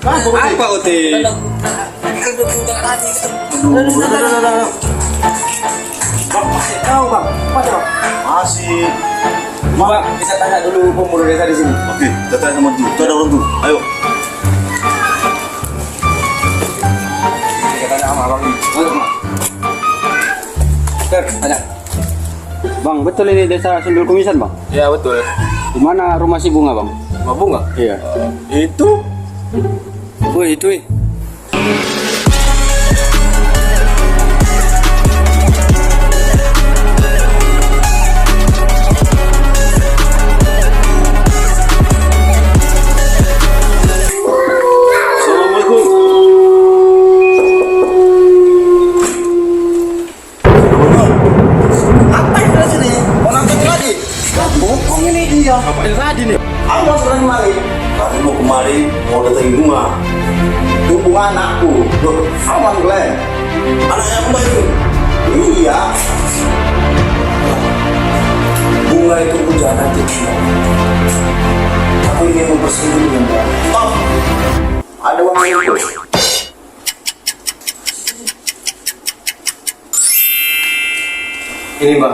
Apa Uti? Tahu bang, apa Masih. Bang, bisa tanya dulu pemulung desa di sini. Oke, kita tanya sama tuh. Itu ada orang tuh. Ayo. Kita tanya sama abang ini. Ter, tanya. Bang, betul ini desa Sundul Kumisan, Bang? Ya betul. Di mana rumah si Bunga, Bang? Mau bunga? Iya. Itu. Woi, itu. Assalamualaikum. Apa yang di sini? Mau nonton lagi? Bokong ini. Iya. Ngapain tadi nih? Aku sudah kemari. Kami mau kemari mau datangin bunga. Itu bunga anakku. Loh, aman Glenn. Anaknya mbak itu. Iya. Bunga itu pujaan kecil. Aku ingin mempersembunyikan mbak. Stop. Ada uang itu. Ini bang.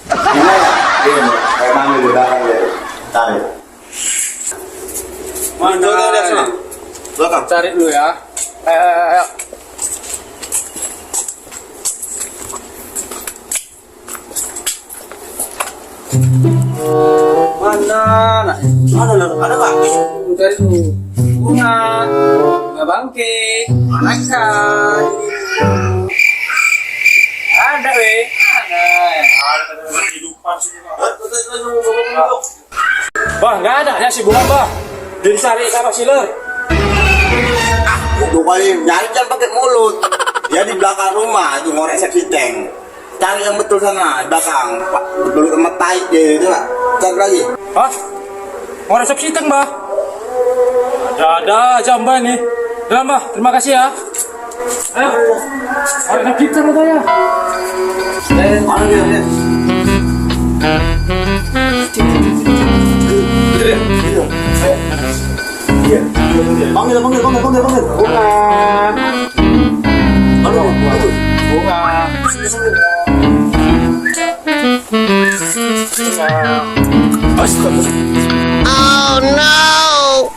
Gimana ya? Iya, Mbak. Kayak mami di belakang ya. Tarik. Mana? Coba lihat sana. Belakang. Cari dulu ya. Ayo. Mana? Ada Pak. Cari dulu. Bunga bangke. Mana kan? Ada weh. Bah, nggak ada ya si bunga bah. Dicari sama siler. Itu kali nyari jangan pakai mulut. Dia di belakang rumah itu mau resepsi tank. Cari yang betul sana di belakang. Pak, betul sama tai dia itu nggak. Cari lagi. Hah? Mau resepsi teng bah? Ada aja mbak ini. Udah mbak, terima kasih ya. Ayo. Ada resepsi teng katanya. Mana dia? Dia. Iya. Panggil. Bunga. Aduh, aduh. Bunga. Astaga. Oh no!